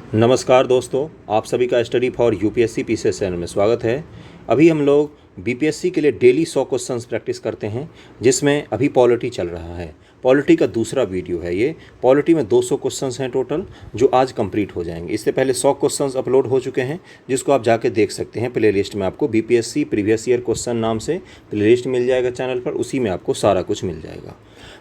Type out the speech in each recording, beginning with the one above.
नमस्कार दोस्तों, आप सभी का study for UPSC PCS channel में स्वागत है। अभी हम लोग बीपीएससी के लिए डेली 100 क्वेश्चंस प्रैक्टिस करते हैं, जिसमें अभी पॉलिटी चल रहा है। पॉलिटी का दूसरा वीडियो है ये। पॉलिटी में 200 क्वेश्चंस हैं टोटल, जो आज कंप्लीट हो जाएंगे। इससे पहले 100 क्वेश्चंस अपलोड हो चुके हैं, जिसको आप जाके देख सकते हैं प्लेलिस्ट में। आपको बीपीएससी प्रीवियस ईयर क्वेश्चन नाम से प्लेलिस्ट मिल जाएगा चैनल पर, उसी में आपको सारा कुछ मिल जाएगा।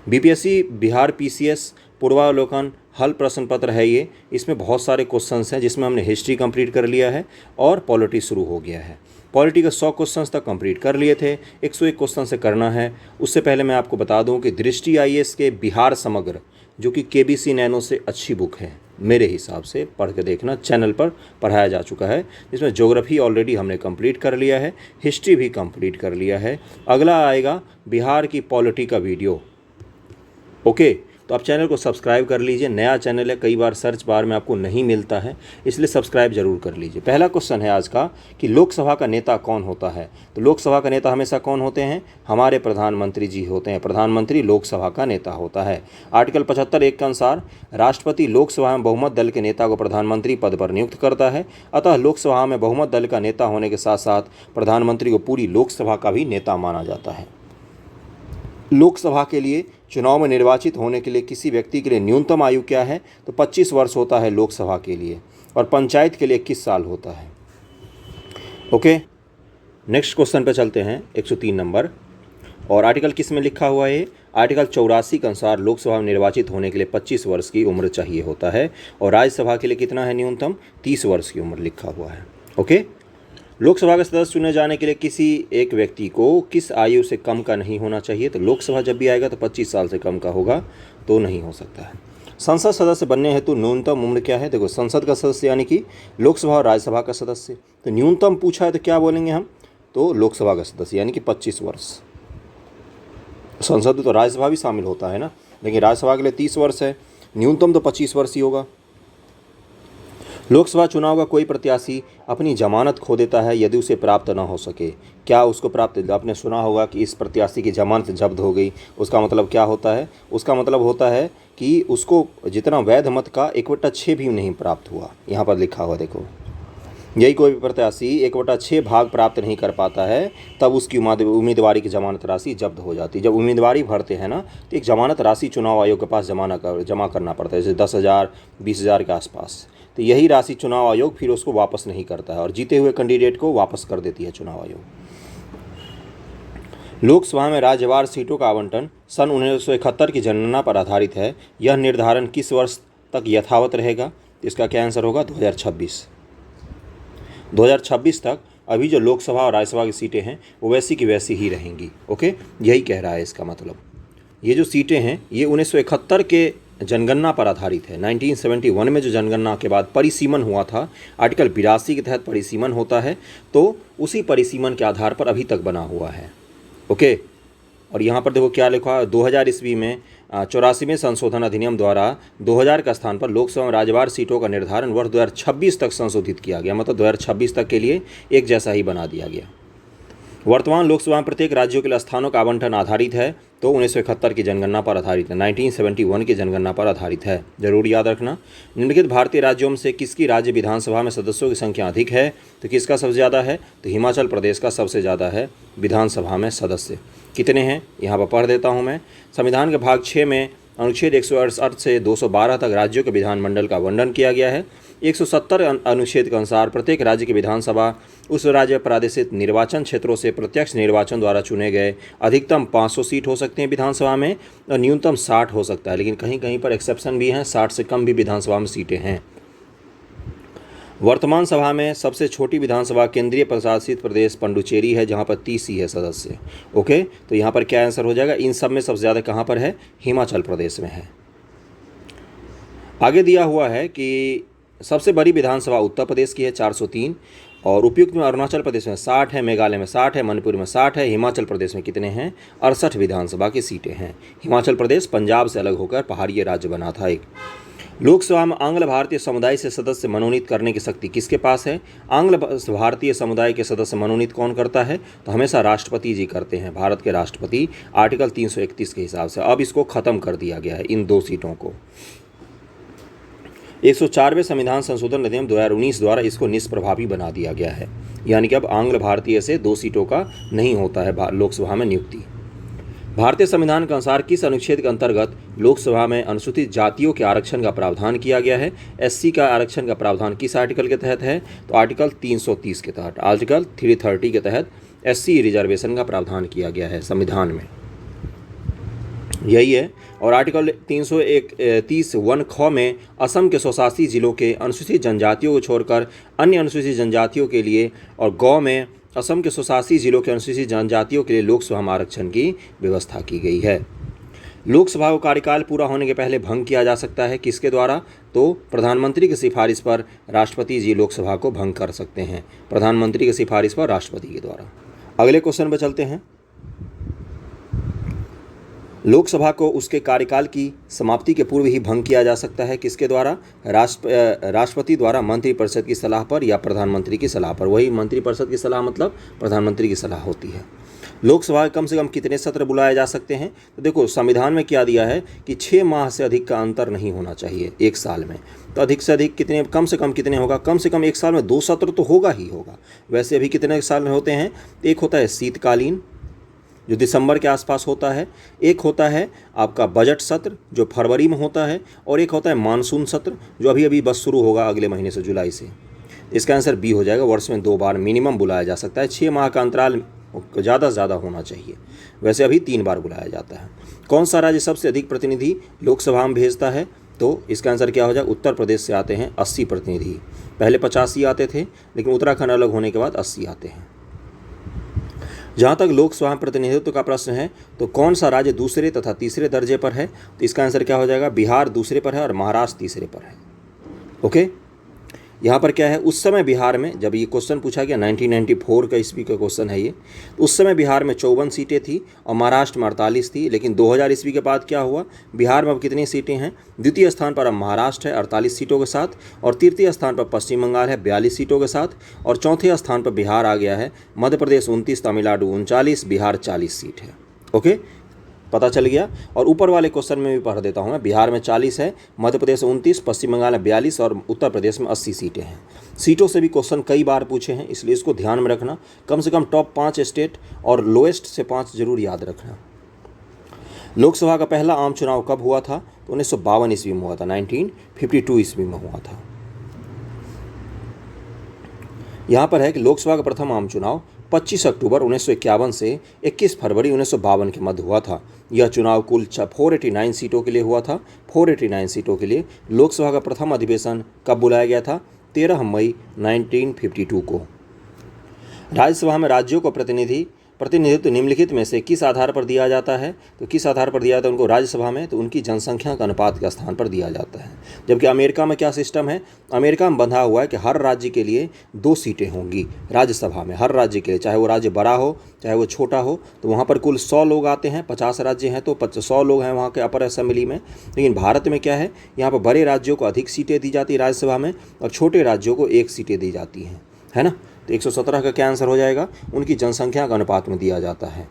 बीपीएससी बिहार पीसीएस पूर्वावलोकन हल प्रश्न पत्र है ये। इसमें बहुत सारे क्वेश्चंस हैं, जिसमें हमने हिस्ट्री कंप्लीट कर लिया है और पॉलिटी शुरू हो गया है। पॉलिटी का 100 क्वेश्चंस तक कंप्लीट कर लिए थे, 101 क्वेश्चन से करना है। उससे पहले मैं आपको बता दूं कि दृष्टि आईएएस के बिहार समग्र, जो कि केबीसी नैनो से अच्छी बुक है मेरे हिसाब से, पढ़ के देखना, चैनल पर पढ़ाया जा चुका है। इसमें ज्योग्राफी ऑलरेडी हमने कंप्लीट कर लिया है, हिस्ट्री भी कंप्लीट कर लिया है। अगला आएगा बिहार की पॉलिटी का वीडियो। ओके, तो आप चैनल को सब्सक्राइब कर लीजिए। नया चैनल है, कई बार सर्च बार में आपको नहीं मिलता है, इसलिए सब्सक्राइब जरूर कर लीजिए। पहला क्वेश्चन है आज का कि लोकसभा का नेता कौन होता है। तो लोकसभा का नेता हमेशा कौन होते हैं? हमारे प्रधानमंत्री जी होते हैं। प्रधानमंत्री लोकसभा का नेता होता है। आर्टिकल 75(1) के अनुसार राष्ट्रपति लोकसभा में बहुमत दल के नेता को प्रधानमंत्री पद पर नियुक्त करता है। अतः लोकसभा में बहुमत दल का नेता होने के साथ साथ प्रधानमंत्री को पूरी लोकसभा का भी नेता माना जाता है। लोकसभा के लिए चुनाव में निर्वाचित होने के लिए किसी व्यक्ति के लिए न्यूनतम आयु क्या है? तो 25 वर्ष होता है लोकसभा के लिए, और पंचायत के लिए 21 साल होता है। ओके, नेक्स्ट क्वेश्चन पे चलते हैं। 103 नंबर, और आर्टिकल किस में लिखा हुआ है? आर्टिकल 84 के अनुसार लोकसभा में निर्वाचित होने के लिए 25 वर्ष की उम्र चाहिए होता है, और राज्यसभा के लिए कितना है न्यूनतम? 30 वर्ष की उम्र लिखा हुआ है। ओके, लोकसभा का सदस्य चुने जाने के लिए किसी एक व्यक्ति को किस आयु से कम का नहीं होना चाहिए? तो लोकसभा जब भी आएगा तो 25 साल से कम का होगा, तो नहीं हो सकता है। संसद सदस्य बनने हेतु न्यूनतम उम्र क्या है? देखो, संसद का सदस्य यानी कि लोकसभा और राज्यसभा का सदस्य, तो न्यूनतम पूछा है तो क्या बोलेंगे हम? तो लोकसभा का सदस्य यानी कि 25 वर्ष। संसद तो राज्यसभा भी शामिल होता है ना, लेकिन राज्यसभा के लिए 30 वर्ष है, न्यूनतम तो 25 वर्ष ही होगा। लोकसभा चुनाव का कोई प्रत्याशी अपनी जमानत खो देता है यदि उसे प्राप्त न हो सके। क्या उसको प्राप्त? आपने सुना होगा कि इस प्रत्याशी की जमानत जब्त हो गई। उसका मतलब क्या होता है? उसका मतलब होता है कि उसको जितना वैध मत का 1/6 भी नहीं प्राप्त हुआ। यहाँ पर लिखा हुआ देखो, यही कोई भी प्रत्याशी 1/6 भाग प्राप्त नहीं कर पाता है, तब उसकी उम्मीदवारी की जमानत राशि जब्त हो जाती है। जब उम्मीदवारी भरते हैं ना, तो एक जमानत राशि चुनाव आयोग के पास जमा करना पड़ता है, जैसे 10,000 20,000 के आसपास। तो यही राशि चुनाव आयोग फिर उसको वापस नहीं करता है, और जीते हुए कैंडिडेट को वापस कर देती है चुनाव आयोग। लोकसभा में राज्यवार सीटों का आवंटन सन 1971 की जनगणना पर आधारित है। यह निर्धारण किस वर्ष तक यथावत रहेगा? इसका क्या आंसर होगा? 2026 तक अभी जो लोकसभा और राज्यसभा की सीटें हैं वो वैसी की वैसी ही रहेंगी। ओके, यही कह रहा है इसका मतलब। ये जो सीटें हैं ये 1971 के जनगणना पर आधारित है। 1971 में जो जनगणना के बाद परिसीमन हुआ था, आर्टिकल 82 के तहत परिसीमन होता है, तो उसी परिसीमन के आधार पर अभी तक बना हुआ है। ओके, और यहाँ पर देखो क्या लिखा है, 2000 ईस्वी में 84वें संशोधन अधिनियम द्वारा 2000 का स्थान पर लोकसभा में राज्यवार सीटों का निर्धारण वर्ष 2026 तक संशोधित किया गया। मतलब 2026 तक के लिए एक जैसा ही बना दिया गया। वर्तमान लोकसभा में प्रत्येक राज्यों के लिए स्थानों का आवंटन आधारित है, तो 1971 की जनगणना पर आधारित है, 1971 की जनगणना पर आधारित है। जरूर याद रखना। निम्नलिखित भारतीय राज्यों में से किसकी राज्य विधानसभा में सदस्यों की संख्या अधिक है? तो किसका सबसे ज़्यादा है? तो हिमाचल प्रदेश का सबसे ज़्यादा है विधानसभा में सदस्य। कितने हैं यहाँ पर पढ़ देता हूँ मैं। संविधान के भाग 6 में अनुच्छेद 168 से 212 तक राज्यों के विधानमंडल का वर्णन किया गया है। 170 अनुच्छेद के अनुसार प्रत्येक राज्य की विधानसभा उस राज्य प्रादेशिक निर्वाचन क्षेत्रों से प्रत्यक्ष निर्वाचन द्वारा चुने गए अधिकतम 500 सीट हो सकते हैं विधानसभा में, और न्यूनतम 60 हो सकता है, लेकिन कहीं कहीं पर एक्सेप्शन भी हैं, 60 से कम भी विधानसभा में सीटें हैं। वर्तमान सभा में सबसे छोटी विधानसभा केंद्रीय प्रशासित प्रदेश पंडुचेरी है, जहां पर 30 ही है सदस्य। ओके, तो यहाँ पर क्या आंसर हो जाएगा? इन सब में सबसे ज़्यादा कहाँ पर है? हिमाचल प्रदेश में है। आगे दिया हुआ है कि सबसे बड़ी विधानसभा उत्तर प्रदेश की है 403, और उपयुक्त में अरुणाचल प्रदेश में 60 है, मेघालय में 60 है, मणिपुर में 60 है, हिमाचल प्रदेश में कितने हैं? 68 विधानसभा की सीटें हैं। हिमाचल प्रदेश पंजाब से अलग होकर पहाड़ी राज्य बना था एक। लोकसभा में आंग्ल भारतीय समुदाय से सदस्य मनोनीत करने की शक्ति किसके पास है? आंग्ल भारतीय समुदाय के सदस्य मनोनीत कौन करता है? तो हमेशा राष्ट्रपति जी करते हैं, भारत के राष्ट्रपति, आर्टिकल 331 के हिसाब से। अब इसको खत्म कर दिया गया है इन 2 सीटों को। 104वें संविधान संशोधन अधिनियम 2019 द्वारा इसको निष्प्रभावी बना दिया गया है, यानी कि अब आंग्ल भारतीय से 2 सीटों का नहीं होता है लोकसभा में नियुक्ति। भारतीय संविधान के अनुसार किस अनुच्छेद के अंतर्गत लोकसभा में अनुसूचित जातियों के आरक्षण का प्रावधान किया गया है? एससी का आरक्षण का प्रावधान किस आर्टिकल के तहत है? तो आर्टिकल 330 के तहत, आर्टिकल 330 के तहत एससी रिजर्वेशन का प्रावधान किया गया है संविधान में, यही है। और आर्टिकल 331 ख में असम के स्वशासी जिलों के अनुसूचित जनजातियों को छोड़कर अन्य अनुसूचित जनजातियों के लिए, और गौ में असम के स्वशासी जिलों के अनुसूचित जनजातियों के लिए लोकसभा में आरक्षण की व्यवस्था की गई है। लोकसभा का कार्यकाल पूरा होने के पहले भंग किया जा सकता है, किसके द्वारा? तो प्रधानमंत्री की सिफारिश पर राष्ट्रपति जी लोकसभा को भंग कर सकते हैं, प्रधानमंत्री की सिफारिश पर राष्ट्रपति के द्वारा। अगले क्वेश्चन पर चलते हैं। लोकसभा को उसके कार्यकाल की समाप्ति के पूर्व ही भंग किया जा सकता है, किसके द्वारा? राष्ट्रपति द्वारा मंत्रिपरिषद की सलाह पर या प्रधानमंत्री की सलाह पर। वही मंत्रिपरिषद की सलाह मतलब प्रधानमंत्री की सलाह होती है। लोकसभा कम से कम कितने सत्र बुलाए जा सकते हैं? तो देखो संविधान में क्या दिया है कि 6 माह से अधिक का अंतर नहीं होना चाहिए एक साल में। तो अधिक से अधिक कितने, कम से कम कितने होगा? कम से कम एक साल में 2 सत्र तो होगा ही होगा। वैसे अभी कितने साल में होते हैं? एक होता है शीतकालीन जो दिसंबर के आसपास होता है, एक होता है आपका बजट सत्र जो फरवरी में होता है, और एक होता है मानसून सत्र जो अभी अभी बस शुरू होगा अगले महीने से, जुलाई से। इसका आंसर बी हो जाएगा, वर्ष में 2 बार मिनिमम बुलाया जा सकता है। 6 माह का अंतराल ज़्यादा से ज़्यादा होना चाहिए, वैसे अभी 3 बार बुलाया जाता है। कौन सा राज्य सबसे अधिक प्रतिनिधि लोकसभा में भेजता है? तो इसका आंसर क्या हो जाएगा? उत्तर प्रदेश से आते हैं 80 प्रतिनिधि। पहले 85 आते थे, लेकिन उत्तराखंड अलग होने के बाद 80 आते हैं। जहाँ तक लोकसभा प्रतिनिधित्व का प्रश्न है, तो कौन सा राज्य दूसरे तथा तीसरे दर्जे पर है? तो इसका आंसर क्या हो जाएगा? बिहार दूसरे पर है और महाराष्ट्र तीसरे पर है। ओके, यहाँ पर क्या है, उस समय बिहार में, जब ये क्वेश्चन पूछा गया 1994 का ईस्वी का क्वेश्चन है ये, तो उस समय बिहार में 54 सीटें थी और महाराष्ट्र में 48 थी। लेकिन 2000 ईस्वी के बाद क्या हुआ, बिहार में अब कितनी सीटें हैं? द्वितीय स्थान पर अब महाराष्ट्र है 48 सीटों के साथ, और तृतीय स्थान पर पश्चिम बंगाल है 42 सीटों के साथ, और चौथे स्थान पर बिहार आ गया है। मध्य प्रदेश 29, तमिलनाडु 39, बिहार 40 सीट है। ओके, पता चल गया। और ऊपर वाले क्वेश्चन में भी पढ़ देता हूँ मैं। बिहार में 40 है, मध्य प्रदेश 29, पश्चिम बंगाल में 42 और उत्तर प्रदेश में 80 सीटें हैं। सीटों से भी क्वेश्चन कई बार पूछे हैं, इसलिए इसको ध्यान में रखना। कम से कम टॉप 5 स्टेट और लोएस्ट से 5 जरूर याद रखना। लोकसभा का पहला आम चुनाव कब हुआ था? तो 1952 ईस्वी में हुआ था, 1952 ईस्वी में हुआ था। यहाँ पर है कि लोकसभा का प्रथम आम चुनाव 25 अक्टूबर 1951 से 21 फरवरी 1952 के मध्य हुआ था। यह चुनाव कुल 489 सीटों के लिए हुआ था। 489 सीटों के लिए लोकसभा का प्रथम अधिवेशन कब बुलाया गया था? 13 मई 1952 को। राज्यसभा में राज्यों को प्रतिनिधित्व निम्नलिखित में से किस आधार पर दिया जाता है? तो किस आधार पर दिया जाता है उनको राज्यसभा में? तो उनकी जनसंख्या का अनुपात के स्थान पर दिया जाता है। जबकि अमेरिका में क्या सिस्टम है? अमेरिका में बंधा हुआ है कि हर राज्य के लिए 2 सीटें होंगी राज्यसभा में, हर राज्य के लिए, चाहे वो राज्य बड़ा हो चाहे वो छोटा हो। तो वहाँ पर कुल 100 लोग आते हैं, 50 राज्य हैं तो 100 लोग हैं वहाँ के अपर असेंबली में। लेकिन भारत में क्या है, यहाँ पर बड़े राज्यों को अधिक सीटें दी जाती है राज्यसभा में, और छोटे राज्यों को 1 सीटें दी जाती हैं, है ना। तो 117 का क्या आंसर हो जाएगा? उनकी जनसंख्या का अनुपात में दिया जाता है।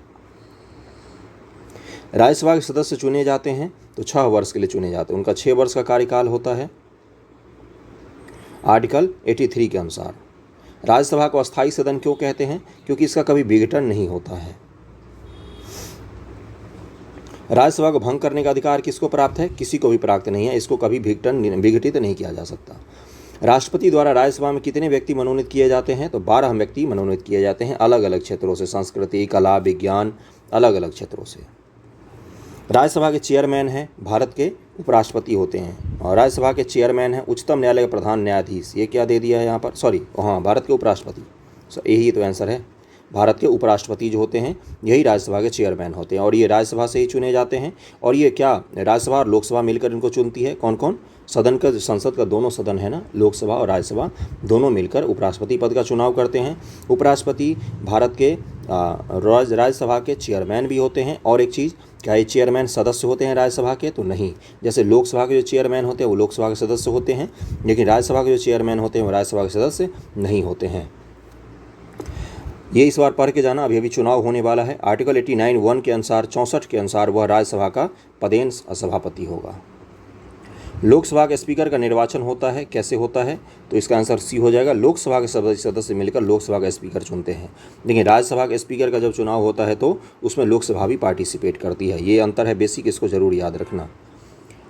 राज्यसभा के सदस्य चुने जाते हैं तो 6 वर्ष के लिए चुने जाते हैं, उनका 6 वर्ष का कार्यकाल होता है आर्टिकल 83 के अनुसार। राज्यसभा को अस्थायी सदन क्यों कहते हैं? क्योंकि इसका कभी विघटन नहीं होता है। राज्यसभा को भंग करने का अधिकार किसको प्राप्त है? किसी को भी प्राप्त नहीं है, इसको कभी विघटित नहीं किया जा सकता। राष्ट्रपति द्वारा राज्यसभा में कितने व्यक्ति मनोनीत किए जाते हैं? तो 12 व्यक्ति मनोनीत किए जाते हैं, अलग अलग क्षेत्रों से, संस्कृति, कला, विज्ञान, अलग अलग क्षेत्रों से। राज्यसभा के चेयरमैन हैं भारत के उपराष्ट्रपति होते हैं, और राज्यसभा के चेयरमैन हैं उच्चतम न्यायालय के प्रधान न्यायाधीश। ये क्या दे दिया है यहाँ पर? सॉरी, हाँ, भारत के उपराष्ट्रपति। यही तो आंसर है। भारत के उपराष्ट्रपति जो होते हैं यही राज्यसभा के चेयरमैन होते हैं, और ये राज्यसभा से ही चुने जाते हैं। और ये क्या, राज्यसभा और लोकसभा मिलकर इनको चुनती है। कौन कौन? सदन का, संसद का दोनों सदन है ना, लोकसभा और राज्यसभा, दोनों मिलकर उपराष्ट्रपति पद का चुनाव करते हैं। उपराष्ट्रपति भारत के राज्यसभा के चेयरमैन भी होते हैं। और एक चीज़, क्या ये चेयरमैन सदस्य होते हैं राज्यसभा के? तो नहीं। जैसे लोकसभा के जो चेयरमैन होते हैं वो लोकसभा के सदस्य होते हैं, लेकिन राज्यसभा के जो चेयरमैन होते हैं वो राज्यसभा के सदस्य नहीं होते हैं। ये इस बार पढ़ के जाना, अभी चुनाव होने वाला है। आर्टिकल 89(1) के अनुसार, 64 के अनुसार वह राज्यसभा का पदेन सभापति होगा। लोकसभा के स्पीकर का निर्वाचन होता है, कैसे होता है? तो इसका आंसर सी हो जाएगा। लोकसभा के सदस्य मिलकर लोकसभा का स्पीकर चुनते हैं। देखिए, राज्यसभा के स्पीकर का जब चुनाव होता है तो उसमें लोकसभा भी पार्टिसिपेट करती है। ये अंतर है बेसिक, इसको जरूर याद रखना।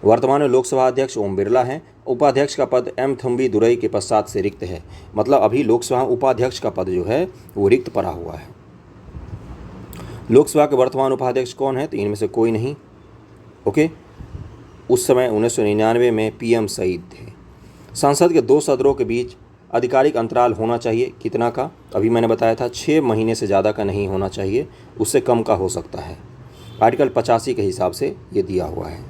वर्तमान में लोकसभा अध्यक्ष ओम बिरला हैं। उपाध्यक्ष का पद एम थम्बी दुरई के पश्चात से रिक्त है। मतलब अभी लोकसभा उपाध्यक्ष का पद जो है वो रिक्त पड़ा हुआ है। लोकसभा के वर्तमान उपाध्यक्ष कौन है? तो इनमें से कोई नहीं। ओके, उस समय 1999 में पीएम सईद थे। संसद के दो सदनों के बीच आधिकारिक अंतराल होना चाहिए। कितना का? अभी मैंने बताया था 6 महीने से ज़्यादा का नहीं होना चाहिए, उससे कम का हो सकता है। आर्टिकल 85 के हिसाब से ये दिया हुआ है।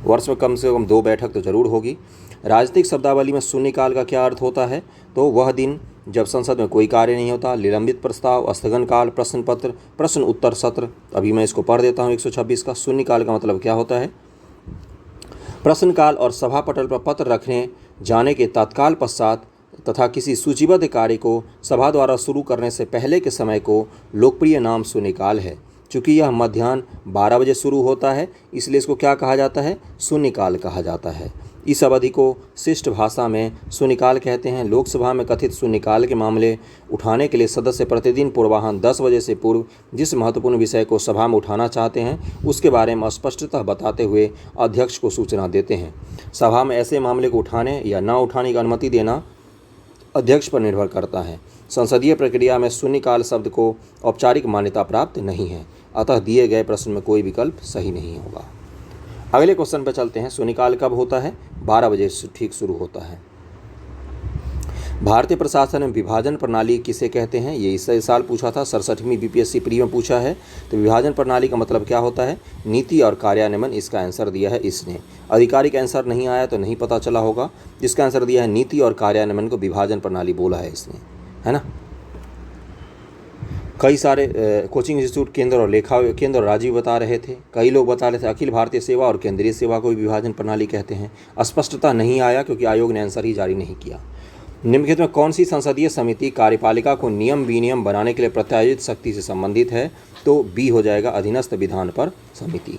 वर्ष में कम से कम 2 बैठक तो जरूर होगी। राजनीतिक शब्दावली में शून्यकाल का क्या अर्थ होता है? तो वह दिन जब संसद में कोई कार्य नहीं होता। निलंबित प्रस्ताव, स्थगन काल, प्रश्न पत्र, प्रश्न उत्तर सत्र। अभी मैं इसको पढ़ देता हूँ 126 का। शून्यकाल का मतलब क्या होता है? प्रश्नकाल और सभा पटल पर पत्र रखने जाने के तत्काल पश्चात तथा किसी सूचीबद्ध कार्य को सभा द्वारा शुरू करने से पहले के समय को लोकप्रिय नाम शून्यकाल है। चूँकि यह मध्याह्न 12 बजे शुरू होता है, इसलिए इसको क्या कहा जाता है? शून्यकाल कहा जाता है। इस अवधि को शिष्ट भाषा में शून्यकाल कहते हैं। लोकसभा में कथित शून्यकाल के मामले उठाने के लिए सदस्य प्रतिदिन पूर्वाह्न 10 बजे से पूर्व जिस महत्वपूर्ण विषय को सभा में उठाना चाहते हैं उसके बारे में स्पष्टतः बताते हुए अध्यक्ष को सूचना देते हैं। सभा में ऐसे मामले को उठाने या न उठाने की अनुमति देना अध्यक्ष पर निर्भर करता है। संसदीय प्रक्रिया में शून्यकाल शब्द को औपचारिक मान्यता प्राप्त नहीं है, अतः दिए गए प्रश्न में कोई विकल्प सही नहीं होगा। अगले क्वेश्चन पर चलते हैं। शून्यकाल कब होता है? 12 बजे ठीक शुरू होता है। भारतीय प्रशासन में विभाजन प्रणाली किसे कहते हैं? ये इस साल पूछा था, 67वीं बीपीएससी प्री में पूछा है। तो विभाजन प्रणाली का मतलब क्या होता है? नीति और कार्यान्वयन। इसका आंसर दिया है इसने। आधिकारिक आंसर नहीं आया तो नहीं पता चला होगा। जिसका आंसर दिया है नीति और कार्यान्वयन को विभाजन प्रणाली बोला है इसने, है ना। कई सारे कोचिंग इंस्टीट्यूट केंद्र और लेखा केंद्र और राज्य बता रहे थे। कई लोग बता रहे थे अखिल भारतीय सेवा और केंद्रीय सेवा को भी विभाजन प्रणाली कहते हैं। स्पष्टता नहीं आया क्योंकि आयोग ने आंसर ही जारी नहीं किया। निम्नलिखित में कौन सी संसदीय समिति कार्यपालिका को नियम विनियम बनाने के लिए प्रत्यायोजित शक्ति से संबंधित है? तो बी हो जाएगा, अधीनस्थ विधान पर समिति।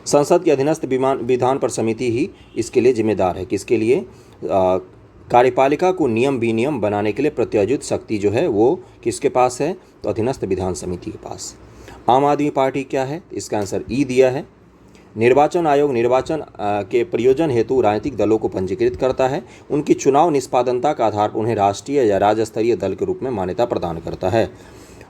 संसद की अधीनस्थ विधान पर समिति ही इसके लिए जिम्मेदार है। किसके लिए? कार्यपालिका को नियम विनियम बनाने के लिए प्रत्यायोजित शक्ति जो है वो किसके पास है? तो अधीनस्थ विधान समिति के पास। आम आदमी पार्टी क्या है? इसका आंसर ई दिया है। निर्वाचन आयोग निर्वाचन के प्रयोजन हेतु राजनीतिक दलों को पंजीकृत करता है। उनकी चुनाव निष्पादनता के आधार पर उन्हें राष्ट्रीय या राज्य स्तरीय दल के रूप में मान्यता प्रदान करता है।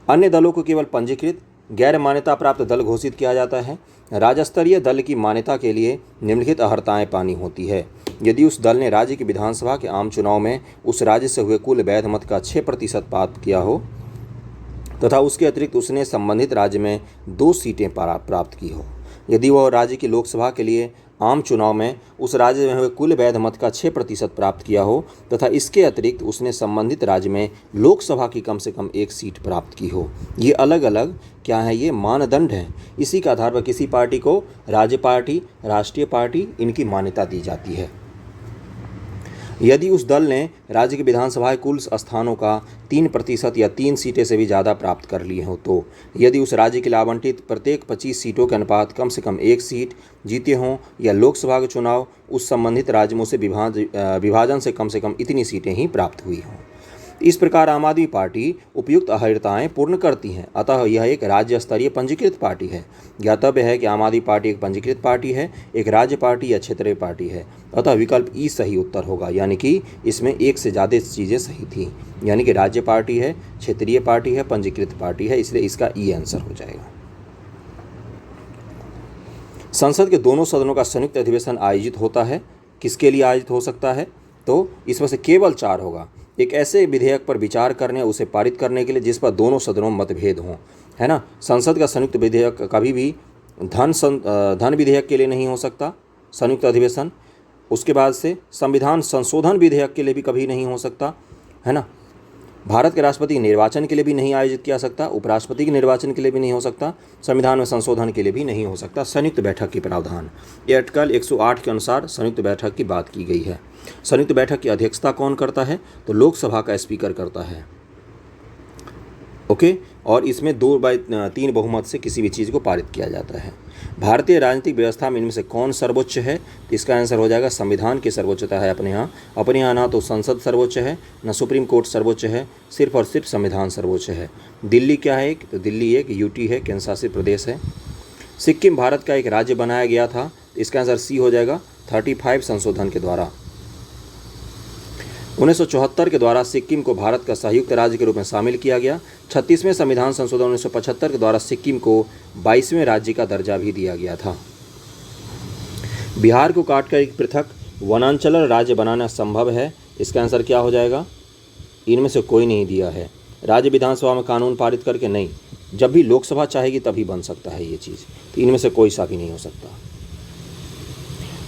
अन्य दलों को केवल पंजीकृत गैर मान्यता प्राप्त दल घोषित किया जाता है। राज्य स्तरीय दल की मान्यता के लिए निम्नलिखित अर्हताएं पानी होती है। यदि उस दल ने राज्य की विधानसभा के आम चुनाव में उस राज्य से हुए कुल वैध मत का 6% प्राप्त किया हो तथा उसके अतिरिक्त उसने संबंधित राज्य में 2 सीटें प्राप्त की हो। यदि वह राज्य की लोकसभा के लिए आम चुनाव में उस राज्य में हुए कुल वैध मत का 6% प्राप्त किया हो तथा इसके अतिरिक्त उसने संबंधित राज्य में लोकसभा की कम से कम 1 सीट प्राप्त की हो। ये अलग अलग क्या है? ये मानदंड हैं। इसी के आधार पर किसी पार्टी को राज्य पार्टी, राष्ट्रीय पार्टी इनकी मान्यता दी जाती है। यदि उस दल ने राज्य की विधानसभा कुल स्थानों का 3% या 3 सीटें से भी ज़्यादा प्राप्त कर लिए हों तो यदि उस राज्य के लिए आवंटित प्रत्येक 25 सीटों के अनुपात कम से कम 1 सीट जीते हों या लोकसभा के चुनाव उस संबंधित राज्य में से विभाजन से कम इतनी सीटें ही प्राप्त हुई हों। इस प्रकार आम आदमी पार्टी उपयुक्त अर्हताएं पूर्ण करती हैं, अतः यह एक राज्य स्तरीय पंजीकृत पार्टी है। ज्ञातव्य है कि आम आदमी पार्टी एक पंजीकृत पार्टी है, एक राज्य पार्टी या क्षेत्रीय पार्टी है, अतः विकल्प ई सही उत्तर होगा। यानी कि इसमें एक से ज़्यादा चीज़ें सही थी, यानी कि राज्य पार्टी है, क्षेत्रीय पार्टी है, पंजीकृत पार्टी है, इसलिए इसका ई आंसर हो जाएगा। संसद के दोनों सदनों का संयुक्त अधिवेशन आयोजित होता है। किसके लिए आयोजित हो सकता है? तो इसमें से केवल 4 होगा। एक ऐसे विधेयक पर विचार करने उसे पारित करने के लिए जिस पर दोनों सदनों में मतभेद हों, है ना। संसद का संयुक्त विधेयक कभी भी धन विधेयक के लिए नहीं हो सकता संयुक्त अधिवेशन। उसके बाद से संविधान संशोधन विधेयक के लिए भी कभी नहीं हो सकता, है ना। भारत के राष्ट्रपति के निर्वाचन के लिए भी नहीं आयोजित किया सकता, उपराष्ट्रपति के निर्वाचन के लिए भी नहीं हो सकता, संविधान में संशोधन के लिए भी नहीं हो सकता। संयुक्त बैठक के प्रावधान ये आर्टिकल 108 के अनुसार संयुक्त बैठक की बात की गई है। संयुक्त बैठक की अध्यक्षता कौन करता है? तो लोकसभा का स्पीकर करता है। ओके, और इसमें 2/3 बहुमत से किसी भी चीज़ को पारित किया जाता है। भारतीय राजनीतिक व्यवस्था में इनमें से कौन सर्वोच्च है? तो इसका आंसर हो जाएगा संविधान की सर्वोच्चता है अपने यहाँ ना तो संसद सर्वोच्च है, न सुप्रीम कोर्ट सर्वोच्च है, सिर्फ और सिर्फ संविधान सर्वोच्च है। दिल्ली क्या है? तो दिल्ली एक यूटी है, केंद्र शासित प्रदेश है। सिक्किम भारत का एक राज्य बनाया गया था, तो इसका आंसर सी हो जाएगा 35 संशोधन के द्वारा। 1974 के द्वारा सिक्किम को भारत का संयुक्त राज्य के रूप में शामिल किया गया। 36वें संविधान संशोधन 1975 के द्वारा सिक्किम को 22वें राज्य का दर्जा भी दिया गया था। बिहार को काटकर एक पृथक वनांचल राज्य बनाना संभव है? इसका आंसर क्या हो जाएगा? इनमें से कोई नहीं दिया है। राज्य विधानसभा में कानून पारित करके नहीं, जब भी लोकसभा चाहेगी तभी बन सकता है ये चीज़, तो इनमें से कोई सा भी नहीं हो सकता।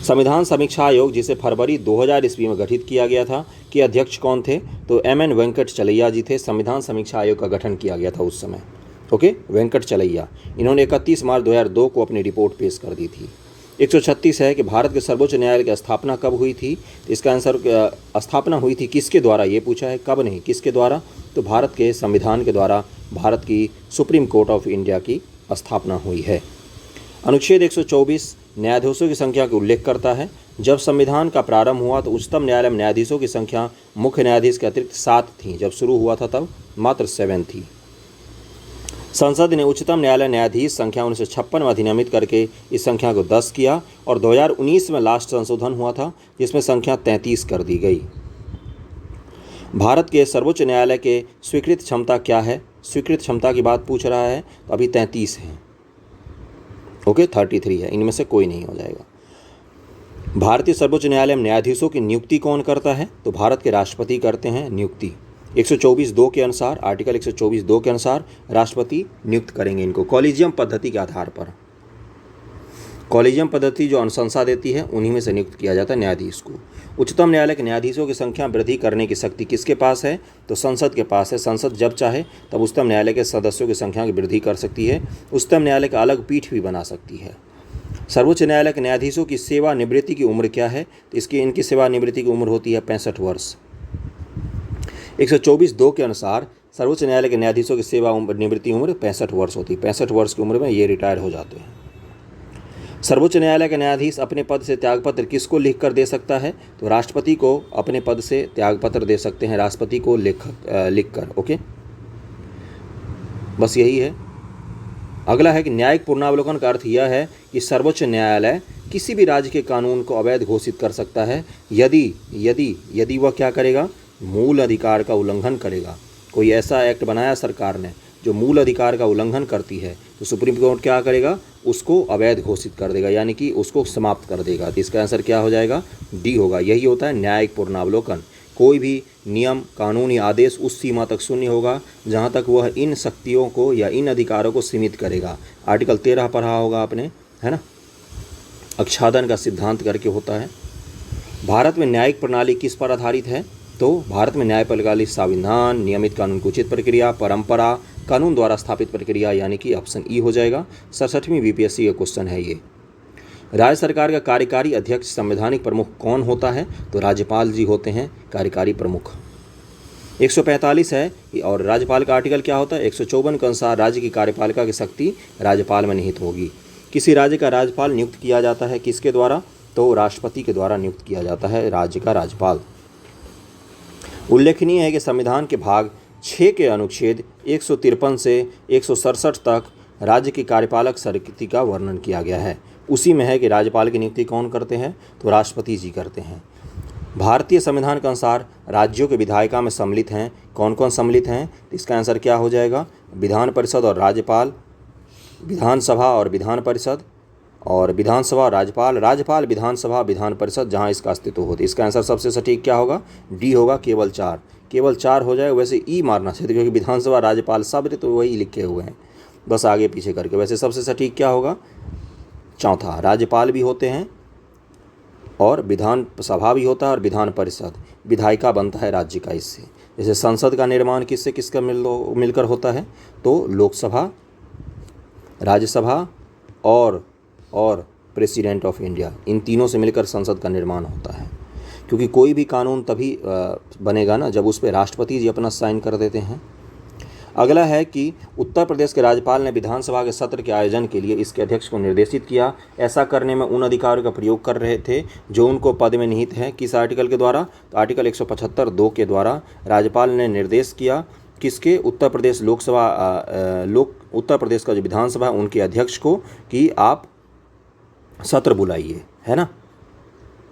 संविधान समीक्षा आयोग जिसे फरवरी 2000 ईस्वी में गठित किया गया था, के अध्यक्ष कौन थे? तो MN वेंकट चलैया जी थे। संविधान समीक्षा आयोग का गठन किया गया था उस समय। ओके, वेंकट चलैया। इन्होंने 31 मार्च 2002 को अपनी रिपोर्ट पेश कर दी थी। 136 है कि भारत के सर्वोच्च न्यायालय की स्थापना कब हुई थी? इसका आंसर स्थापना हुई थी किसके द्वारा, ये पूछा है, कब नहीं, किसके द्वारा? तो भारत के संविधान के द्वारा भारत की सुप्रीम कोर्ट ऑफ इंडिया की स्थापना हुई है। अनुच्छेद 124 न्यायाधीशों की संख्या का उल्लेख करता है। जब संविधान का प्रारंभ हुआ तो उच्चतम न्यायालय में न्यायाधीशों की संख्या मुख्य न्यायाधीश के अतिरिक्त 7 थी। जब शुरू हुआ था तब मात्र 7 थी। संसद ने उच्चतम न्यायालय न्यायाधीश संख्या 1956 में अधिनियमित करके इस संख्या को 10 किया और 2019 में लास्ट संशोधन हुआ था जिसमें संख्या 33 कर दी गई। भारत के सर्वोच्च न्यायालय के स्वीकृत क्षमता क्या है? स्वीकृत क्षमता की बात पूछ रहा है, तो अभी 33 है। ओके, 33 है, इनमें से कोई नहीं हो जाएगा। भारतीय सर्वोच्च न्यायालय में न्यायाधीशों की नियुक्ति कौन करता है? तो भारत के राष्ट्रपति करते हैं नियुक्ति। 124(2) के अनुसार, आर्टिकल 124(2) के अनुसार राष्ट्रपति नियुक्त करेंगे इनको कॉलेजियम पद्धति के आधार पर। कॉलेजियम पद्धति जो अनुशंसा देती है उन्हीं में से नियुक्त किया जाता है न्यायाधीश को। उच्चतम न्यायालय के न्यायाधीशों की संख्या वृद्धि करने की शक्ति किसके पास है? तो संसद के पास है। संसद जब चाहे तब उच्चतम न्यायालय के सदस्यों की संख्या की वृद्धि कर सकती है। उच्चतम न्यायालय का अलग पीठ भी बना सकती है। सर्वोच्च न्यायालय के न्यायाधीशों की सेवानिवृत्ति की उम्र क्या है? तो इनकी सेवानिवृत्ति की उम्र होती है 65 वर्ष। 124(2) के अनुसार सर्वोच्च न्यायालय के न्यायाधीशों की सेवानिवृत्ति उम्र 65 वर्ष होती है। 65 वर्ष की उम्र में ये रिटायर हो जाते हैं। सर्वोच्च न्यायालय के न्यायाधीश अपने पद से त्यागपत्र किसको लिख कर दे सकता है? तो राष्ट्रपति को अपने पद से त्यागपत्र दे सकते हैं, राष्ट्रपति को लिख कर। ओके, बस यही है। अगला है कि न्यायिक पुनरावलोकन का अर्थ यह है कि सर्वोच्च न्यायालय किसी भी राज्य के कानून को अवैध घोषित कर सकता है यदि वह क्या करेगा? मूल अधिकार का उल्लंघन करेगा। कोई ऐसा एक्ट बनाया सरकार ने जो मूल अधिकार का उल्लंघन करती है तो सुप्रीम कोर्ट क्या करेगा? उसको अवैध घोषित कर देगा, यानी कि उसको समाप्त कर देगा। तो इसका आंसर क्या हो जाएगा? डी होगा। यही होता है न्यायिक पुनरावलोकन। कोई भी नियम, कानून या आदेश उस सीमा तक शून्य होगा जहां तक वह इन शक्तियों को या इन अधिकारों को सीमित करेगा। आर्टिकल 13 पढ़ा होगा आपने, है ना? आच्छादन का सिद्धांत करके होता है। भारत में न्यायिक प्रणाली किस पर आधारित है? तो भारत में न्याय प्रणाली संविधान, नियमित कानून की उचित प्रक्रिया, परंपरा, कानून द्वारा स्थापित प्रक्रिया, यानी कि ऑप्शन ई हो जाएगा। 67वीं बीपीएससी का क्वेश्चन है ये। राज्य सरकार का कार्यकारी अध्यक्ष संवैधानिक प्रमुख कौन होता है? तो राज्यपाल जी होते हैं कार्यकारी प्रमुख। 145 है और राज्यपाल का आर्टिकल क्या होता है? 154 के अनुसार राज्य की कार्यपालिका की शक्ति राज्यपाल में निहित होगी। किसी राज्य का राज्यपाल नियुक्त किया जाता है किसके द्वारा? तो राष्ट्रपति के द्वारा नियुक्त किया जाता है राज्य का राज्यपाल। उल्लेखनीय है कि संविधान के भाग 6 के अनुच्छेद 153 से 167 तक राज्य की कार्यपालक शक्ति का वर्णन किया गया है। उसी में है कि राज्यपाल की नियुक्ति कौन करते हैं? तो राष्ट्रपति जी करते हैं। भारतीय संविधान के अनुसार राज्यों के विधायिका में सम्मिलित हैं। कौन कौन सम्मिलित हैं? इसका आंसर क्या हो जाएगा? विधान परिषद और राज्यपाल, विधानसभा और विधान परिषद, और विधानसभा और राज्यपाल, राज्यपाल, विधानसभा, विधान परिषद, जहां इसका अस्तित्व होता है। इसका आंसर सबसे सटीक क्या होगा? डी होगा। केवल 4 हो जाए। वैसे ई मारना चाहिए क्योंकि विधानसभा, राज्यपाल सब तो वही लिखे हुए हैं, बस आगे पीछे करके। वैसे सबसे सटीक क्या होगा? चौथा, राज्यपाल भी होते हैं और विधान सभा भी होता है और विधान परिषद विधायिका बनता है राज्य का इससे। जैसे संसद का निर्माण किसका मिलकर होता है? तो लोकसभा, राज्यसभा और प्रेसिडेंट ऑफ इंडिया, इन तीनों से मिलकर संसद का निर्माण होता है। क्योंकि कोई भी कानून तभी बनेगा ना जब उस पर राष्ट्रपति जी अपना साइन कर देते हैं। अगला है कि उत्तर प्रदेश के राज्यपाल ने विधानसभा के सत्र के आयोजन के लिए इसके अध्यक्ष को निर्देशित किया। ऐसा करने में उन अधिकारियों का प्रयोग कर रहे थे जो उनको पद में निहित हैं। किस आर्टिकल के द्वारा? तो आर्टिकल 175(2) के द्वारा राज्यपाल ने निर्देश किया किसके? उत्तर प्रदेश का जो विधानसभा है उनके अध्यक्ष को कि आप सत्र बुलाइए, है ना।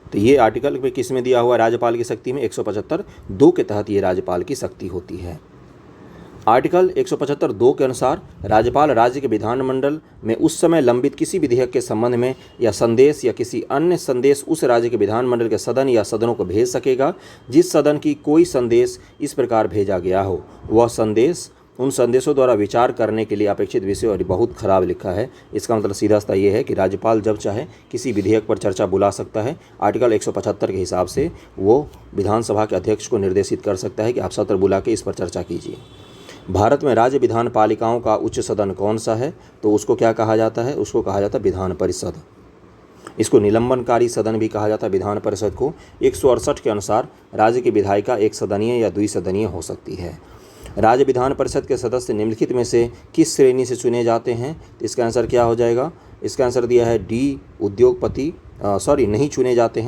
तो ये आर्टिकल पे किस में दिया हुआ? राज्यपाल की शक्ति में 175(2) के तहत ये राज्यपाल की शक्ति होती है। आर्टिकल 175(2) के अनुसार राज्यपाल राज्य के विधानमंडल में उस समय लंबित किसी विधेयक के संबंध में या संदेश या किसी अन्य संदेश उस राज्य के विधानमंडल के सदन या सदनों को भेज सकेगा जिस सदन की कोई संदेश इस प्रकार भेजा गया हो। वह संदेश उन संदेशों द्वारा विचार करने के लिए अपेक्षित विषय। और बहुत खराब लिखा है, इसका मतलब सीधा सा ये है कि राज्यपाल जब चाहे किसी विधेयक पर चर्चा बुला सकता है। आर्टिकल 175 के हिसाब से वो विधानसभा के अध्यक्ष को निर्देशित कर सकता है कि आप सत्र बुला के इस पर चर्चा कीजिए। भारत में राज्य विधान पालिकाओं का उच्च सदन कौन सा है? तो उसको क्या कहा जाता है? उसको कहा जाता है विधान परिषद। इसको निलंबनकारी सदन भी कहा जाता है विधान परिषद को। 168 के अनुसार राज्य की विधायिका एक सदनीय या द्विसदनीय हो सकती है। राज्य विधान परिषद के सदस्य निम्नलिखित में से किस श्रेणी से चुने जाते हैं? तो इसका आंसर क्या हो जाएगा? इसका आंसर दिया है डी, उद्योगपति। नहीं चुने जाते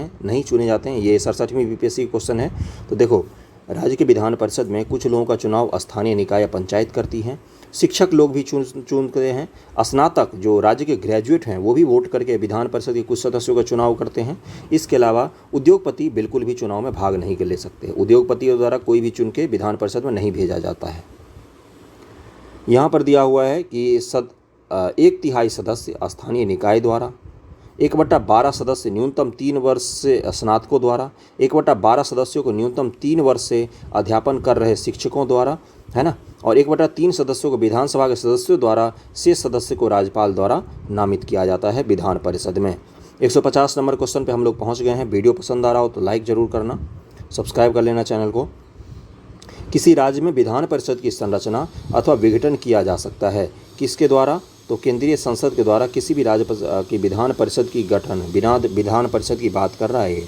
हैं। ये 67वीं बीपीएससी क्वेश्चन है। तो देखो, राज्य के विधान परिषद में कुछ लोगों का चुनाव स्थानीय निकाय या पंचायत करती हैं। शिक्षक लोग भी चुनते हैं। स्नातक जो राज्य के ग्रेजुएट हैं वो भी वोट करके विधान परिषद के कुछ सदस्यों का चुनाव करते हैं। इसके अलावा उद्योगपति बिल्कुल भी चुनाव में भाग नहीं ले सकते। उद्योगपतियों द्वारा कोई भी चुन के विधान परिषद में नहीं भेजा जाता है। यहाँ पर दिया हुआ है कि 1/3 सदस्य स्थानीय निकाय द्वारा, 1/12 सदस्य न्यूनतम 3 वर्ष से स्नातकों द्वारा, 1/12 सदस्यों को न्यूनतम 3 वर्ष से अध्यापन कर रहे शिक्षकों द्वारा, है ना, और 1/3 सदस्यों को विधानसभा के सदस्यों द्वारा, शेष सदस्य को राज्यपाल द्वारा नामित किया जाता है विधान परिषद में। 150 नंबर क्वेश्चन पे हम लोग पहुंच गए हैं। वीडियो पसंद आ रहा हो तो लाइक ज़रूर करना, सब्सक्राइब कर लेना चैनल को। किसी राज्य में विधान परिषद की संरचना अथवा विघटन किया जा सकता है। किसके द्वारा? तो केंद्रीय संसद के द्वारा किसी भी राज्य की विधान परिषद की गठन, बिना विधान परिषद की बात कर रहा है ये,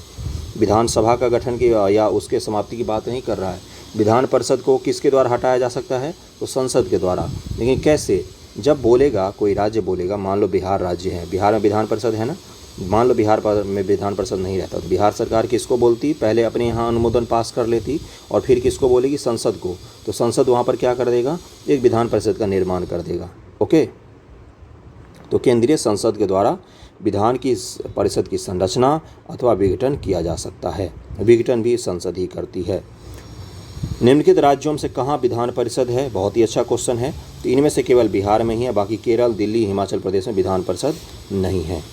विधानसभा का गठन की या उसके समाप्ति की बात नहीं कर रहा है। विधान परिषद को किसके द्वारा हटाया जा सकता है? तो संसद के द्वारा। लेकिन कैसे? जब बोलेगा कोई राज्य बोलेगा, मान लो बिहार राज्य है, बिहार में विधान परिषद है ना, मान लो बिहार में विधान परिषद नहीं रहता तो बिहार सरकार किसको बोलती? पहले अपने यहाँ अनुमोदन पास कर लेती और फिर किसको बोलेगी? संसद को। तो संसद वहाँ पर क्या कर देगा? एक विधान परिषद का निर्माण कर देगा। ओके, तो केंद्रीय संसद के द्वारा विधान की परिषद की संरचना अथवा विघटन किया जा सकता है। विघटन भी संसद ही करती है। निम्नलिखित राज्यों से कहाँ विधान परिषद है? बहुत ही अच्छा क्वेश्चन है। तो इनमें से केवल बिहार में ही है, बाकी केरल, दिल्ली, हिमाचल प्रदेश में विधान परिषद नहीं है।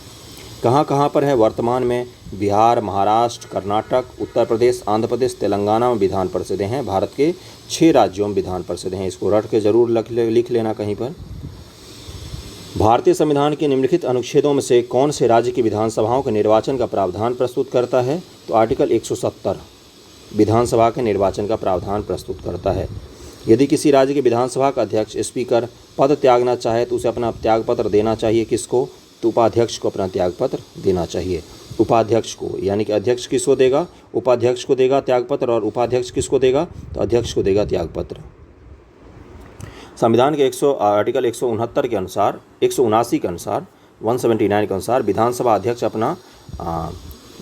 कहाँ कहाँ पर है वर्तमान में? बिहार, महाराष्ट्र, कर्नाटक, उत्तर प्रदेश, आंध्र प्रदेश, तेलंगाना में विधान परिषदें हैं। भारत के 6 राज्यों में विधान परिषदें हैं। इसको रट के जरूर लिख लेना कहीं पर। भारतीय संविधान के निम्नलिखित अनुच्छेदों में से कौन से राज्य की विधानसभाओं के निर्वाचन का प्रावधान प्रस्तुत करता है? तो आर्टिकल 170 विधानसभा के निर्वाचन का प्रावधान प्रस्तुत करता है। यदि किसी राज्य के विधानसभा का अध्यक्ष, स्पीकर पद त्यागना चाहे तो उसे अपना त्यागपत्र देना चाहिए। किसको? तो उपाध्यक्ष को अपना त्यागपत्र देना चाहिए। उपाध्यक्ष को, यानी कि अध्यक्ष किसको देगा? उपाध्यक्ष को देगा त्यागपत्र, और उपाध्यक्ष किसको देगा? तो अध्यक्ष को देगा त्यागपत्र। संविधान के आर्टिकल 169 के अनुसार, 179 के अनुसार, 179 के अनुसार विधानसभा अध्यक्ष अपना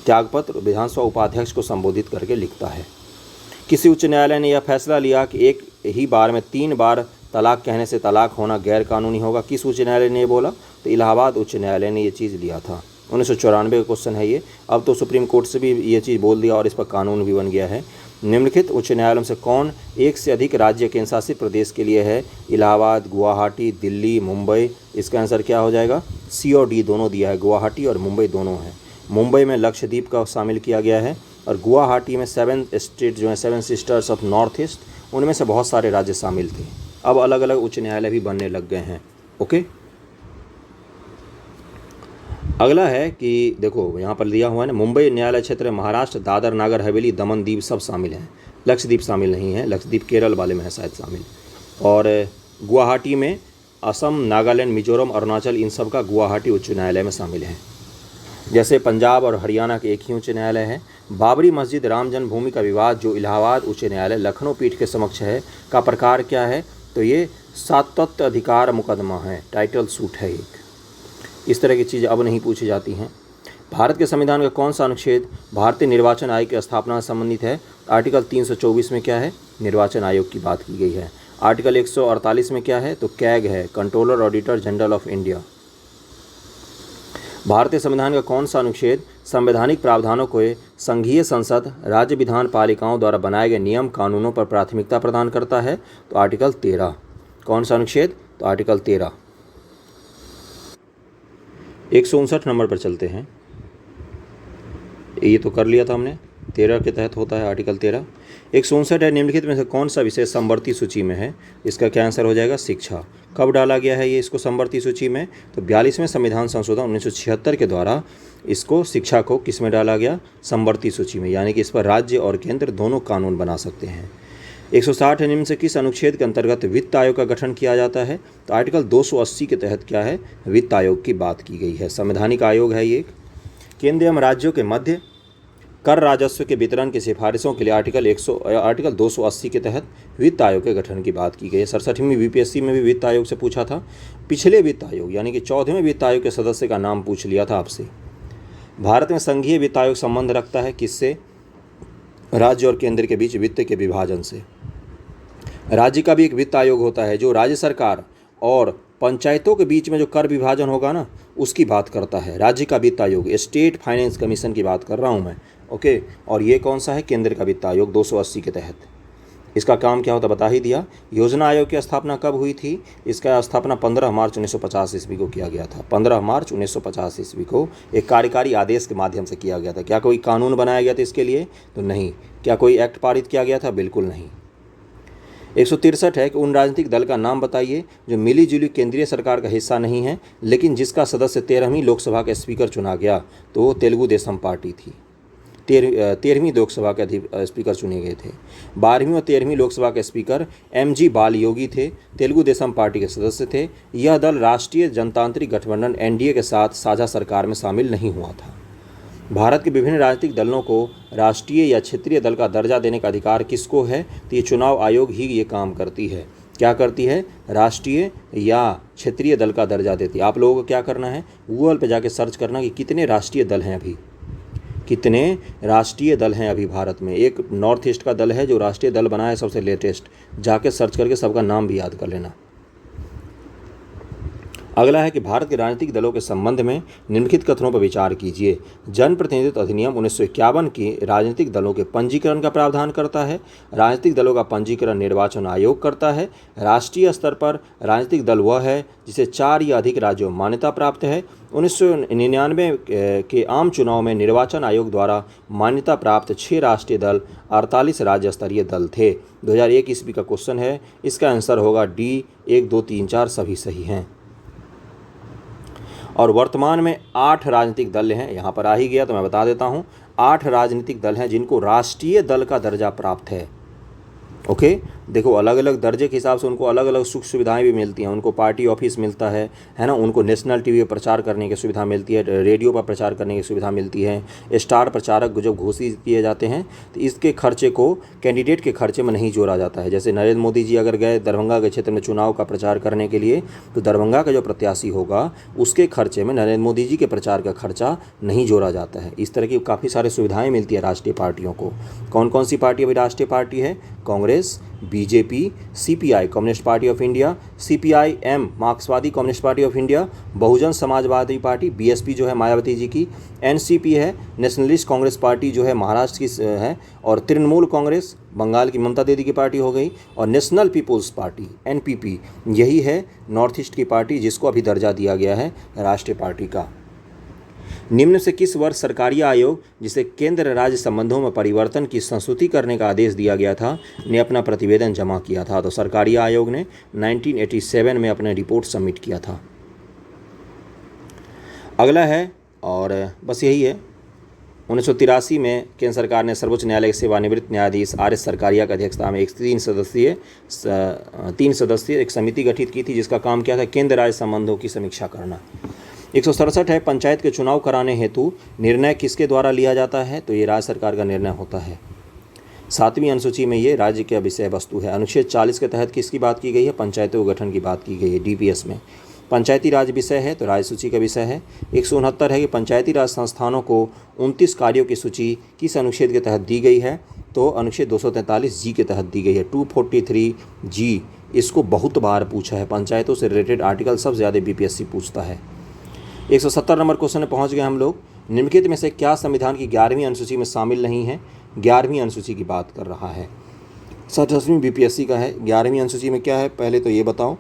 त्यागपत्र विधानसभा उपाध्यक्ष को संबोधित करके लिखता है। किसी उच्च न्यायालय ने यह फैसला लिया कि एक ही बार में 3 बार तलाक कहने से तलाक होना गैर कानूनी होगा। किस उच्च न्यायालय ने ये बोला? तो इलाहाबाद उच्च न्यायालय ने ये चीज़ लिया था। 1994 का क्वेश्चन है ये। अब तो सुप्रीम कोर्ट से भी ये चीज़ बोल दिया और इस पर कानून भी बन गया है। निम्नलिखित उच्च न्यायालयों से कौन एक से अधिक राज्य केंद्र शासित प्रदेश के लिए है? इलाहाबाद, गुवाहाटी, दिल्ली, मुंबई। इसका आंसर क्या हो जाएगा? सी और डी दोनों दिया है, गुवाहाटी और मुंबई दोनों है। मुंबई में लक्षद्वीप का शामिल किया गया है और गुवाहाटी में 7 स्टेट जो है, 7 सिस्टर्स ऑफ नॉर्थ ईस्ट, उनमें से बहुत सारे राज्य शामिल थे। अब अलग अलग उच्च न्यायालय भी बनने लग गए हैं। ओके, अगला है कि देखो यहाँ पर दिया हुआ है ना, मुंबई न्यायालय क्षेत्र में महाराष्ट्र, दादर नागर हवेली, दमन दीव सब शामिल हैं। लक्षद्वीप शामिल नहीं है, लक्षद्वीप केरल वाले में है शायद शामिल। और गुवाहाटी में असम, नागालैंड, मिजोरम, अरुणाचल, इन सब का गुवाहाटी उच्च न्यायालय में शामिल है। जैसे पंजाब और हरियाणा के एक ही उच्च न्यायालय है। बाबरी मस्जिद राम जन्मभूमि का विवाद जो इलाहाबाद उच्च न्यायालय लखनऊ पीठ के समक्ष है का प्रकार क्या है? तो ये सातत्य अधिकार मुकदमा है, टाइटल सूट है एक। इस तरह की चीज़ अब नहीं पूछी जाती हैं। भारत के संविधान का कौन सा अनुच्छेद भारतीय निर्वाचन आयोग की स्थापना से संबंधित है? आर्टिकल 324 में क्या है? निर्वाचन आयोग की बात की गई है। आर्टिकल 148 में क्या है? तो कैग है, controller auditor general of India. भारतीय संविधान का कौन सा अनुच्छेद संवैधानिक प्रावधानों को संघीय संसद, राज्य विधान पालिकाओं द्वारा बनाए गए नियम कानूनों पर प्राथमिकता प्रदान करता है? तो आर्टिकल 13। कौन सा अनुच्छेद? तो आर्टिकल 13। 159 नंबर पर चलते हैं। ये तो कर लिया था हमने, 13 के तहत होता है आर्टिकल 13। 159 है, निम्नलिखित में से कौन सा विषय समवर्ती सूची में है? इसका क्या आंसर हो जाएगा? शिक्षा। कब डाला गया है ये इसको समवर्ती सूची में? तो 42वें संविधान संशोधन 1976 के द्वारा इसको, शिक्षा को किस में डाला गया? समवर्ती सूची में, यानी कि इस पर राज्य और केंद्र दोनों कानून बना सकते हैं। 160 है, निम्न से किस अनुच्छेद के अंतर्गत वित्त आयोग का गठन किया जाता है? तो आर्टिकल 280 के तहत क्या है? वित्त आयोग की बात की गई है। संवैधानिक आयोग है ये। केंद्र एवं राज्यों के मध्य कर राजस्व के वितरण की सिफारिशों के लिए आर्टिकल 280 के तहत वित्त आयोग के गठन की बात की गई है। 67वीं बीपीएससी में भी वित्त आयोग से पूछा था। पिछले वित्त आयोग यानी कि 14वें वित्त आयोग के सदस्य का नाम पूछ लिया था आपसे। भारत में संघीय वित्त आयोग संबंध रखता है किससे? राज्य और केंद्र के बीच वित्त के विभाजन से। राज्य का भी एक वित्त आयोग होता है जो राज्य सरकार और पंचायतों के बीच में जो कर विभाजन होगा ना, उसकी बात करता है। राज्य का वित्त आयोग, स्टेट फाइनेंस कमीशन की बात कर रहा हूँ मैं। ओके, और ये कौन सा है? केंद्र का वित्त आयोग 280 के तहत। इसका काम क्या होता बता ही दिया। योजना आयोग की स्थापना कब हुई थी? इसका स्थापना 15 मार्च 1950 ईस्वी को किया गया था। 15 मार्च 1950 ईस्वी को एक कार्यकारी आदेश के माध्यम से किया गया था। क्या कोई कानून बनाया गया था इसके लिए? तो नहीं। क्या कोई एक्ट पारित किया गया था? बिल्कुल नहीं। 163 है कि उन राजनीतिक दल का नाम बताइए जो मिली जुली केंद्रीय सरकार का हिस्सा नहीं है लेकिन जिसका सदस्य 13वीं लोकसभा का स्पीकर चुना गया। तो वो तेलुगु देशम पार्टी थी। 13वीं लोकसभा के स्पीकर चुने गए थे। 12वीं और 13वीं लोकसभा के स्पीकर MG बालयोगी थे, तेलुगु देशम पार्टी के सदस्य थे। यह दल राष्ट्रीय जनतांत्रिक गठबंधन NDA के साथ साझा सरकार में शामिल नहीं हुआ था। भारत के विभिन्न राजनीतिक दलों को राष्ट्रीय या क्षेत्रीय दल का दर्जा देने का अधिकार किसको है? तो ये चुनाव आयोग ही ये काम करती है। क्या करती है? राष्ट्रीय या क्षेत्रीय दल का दर्जा देती है। आप लोगों को क्या करना है? गूगल पे जाके सर्च करना कि कितने राष्ट्रीय दल हैं अभी, कितने राष्ट्रीय दल हैं अभी भारत में। एक नॉर्थ ईस्ट का दल है जो राष्ट्रीय दल बना है सबसे लेटेस्ट, जाके सर्च करके सबका नाम भी याद कर लेना। अगला है कि भारत के राजनीतिक दलों के संबंध में निम्नलिखित कथनों पर विचार कीजिए। जनप्रतिनिधित्व अधिनियम 1951 की राजनीतिक दलों के पंजीकरण का प्रावधान करता है। राजनीतिक दलों का पंजीकरण निर्वाचन आयोग करता है। राष्ट्रीय स्तर पर राजनीतिक दल वह है जिसे 4 या अधिक राज्यों में मान्यता प्राप्त है। 1999 के आम चुनाव में निर्वाचन आयोग द्वारा मान्यता प्राप्त 6 राष्ट्रीय दल 48 राज्य स्तरीय दल थे। 2001 ईस्वी का क्वेश्चन है, इसका आंसर होगा D 1, 2, 3, 4 सभी सही हैं। और वर्तमान में 8 राजनीतिक दल हैं, यहाँ पर आ ही गया तो मैं बता देता हूँ। 8 राजनीतिक दल हैं जिनको राष्ट्रीय दल का दर्जा प्राप्त है। ओके, देखो अलग अलग दर्जे के हिसाब से उनको अलग अलग सुख सुविधाएं भी मिलती हैं। उनको पार्टी ऑफिस मिलता है ना, उनको नेशनल टीवी पर प्रचार करने की सुविधा मिलती है, रेडियो पर प्रचार करने की सुविधा मिलती है। स्टार प्रचारक जब घोषित किए जाते हैं तो इसके खर्चे को कैंडिडेट के खर्चे में नहीं जोड़ा जाता है। जैसे नरेंद्र मोदी जी अगर गए दरभंगा के क्षेत्र में चुनाव का प्रचार करने के लिए, तो दरभंगा का जो प्रत्याशी होगा उसके खर्चे में नरेंद्र मोदी जी के प्रचार का खर्चा नहीं जोड़ा जाता है। इस तरह की काफ़ी सारी सुविधाएँ मिलती है राष्ट्रीय पार्टियों को। कौन कौन सी पार्टी अभी राष्ट्रीय पार्टी है? Congress, BJP, CPI communist party of India, CPIM मार्क्सवादी communist party of India, Bahujan Samajwadi party BSP जो है मायावती जी की, NCP है नेशनलिस्ट कांग्रेस पार्टी जो है महाराष्ट्र की है, और तृणमूल कांग्रेस बंगाल की ममता दीदी की पार्टी हो गई, और नेशनल पीपुल्स पार्टी NPP यही है नॉर्थ ईस्ट की पार्टी जिसको अभी दर्जा दिया गया है राष्ट्रीय पार्टी का। निम्न से किस वर्ष सरकारी आयोग जिसे केंद्र राज्य संबंधों में परिवर्तन की संस्तुति करने का आदेश दिया गया था ने अपना प्रतिवेदन जमा किया था? तो सरकारी आयोग ने 1987 में अपना रिपोर्ट सबमिट किया था। अगला है, और बस यही है, 1983 में केंद्र सरकार ने सर्वोच्च न्यायालय के सेवानिवृत्त न्यायाधीश RS सरकारिया की अध्यक्षता में एक 3 सदस्यीय एक समिति गठित की थी जिसका काम क्या था? केंद्र राज्य संबंधों की समीक्षा करना। 167 है, पंचायत के चुनाव कराने हेतु निर्णय किसके द्वारा लिया जाता है? तो ये राज्य सरकार का निर्णय होता है। 7वीं अनुसूची में ये राज्य का विषय वस्तु है। अनुच्छेद 40 के तहत किसकी बात की गई है? पंचायतों के गठन की बात की गई है डीपीएस में। पंचायती राज विषय है तो राज्य सूची का विषय है। 169 है कि पंचायती राज संस्थानों को 29 कार्यों की सूची किस अनुच्छेद के तहत दी गई है? तो अनुच्छेद 243 जी के तहत दी गई है। 243 जी, इसको बहुत बार पूछा है, पंचायतों से रिलेटेड आर्टिकल सबसे ज़्यादा बीपीएससी पूछता है। 170 नंबर क्वेश्चन में पहुँच गए हम लोग। निम्नलिखित में से क्या संविधान की 11वीं अनुसूची में शामिल नहीं है? 11वीं अनुसूची की बात कर रहा है। 67वीं बीपीएससी का है। 11वीं अनुसूची में क्या है पहले तो ये बताओ।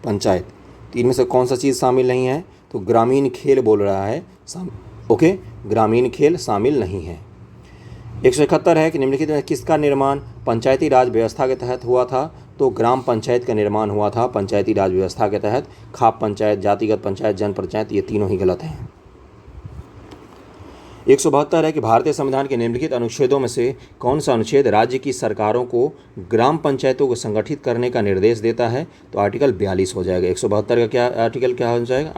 पंचायत। तो इनमें से कौन सा चीज़ शामिल नहीं है? तो ग्रामीण खेल बोल रहा है। ओके, ग्रामीण खेल शामिल नहीं है। 171 है कि निम्नलिखित में किसका निर्माण पंचायती राज व्यवस्था के तहत हुआ था? तो ग्राम पंचायत का निर्माण हुआ था पंचायती राज व्यवस्था के तहत। खाप पंचायत, जातिगत पंचायत, जन पंचायत, ये तीनों ही गलत हैं। 172 है कि भारतीय संविधान के निम्नलिखित अनुच्छेदों में से कौन सा अनुच्छेद राज्य की सरकारों को ग्राम पंचायतों को संगठित करने का निर्देश देता है? तो आर्टिकल 42 हो जाएगा। 172 का क्या आर्टिकल क्या हो जाएगा?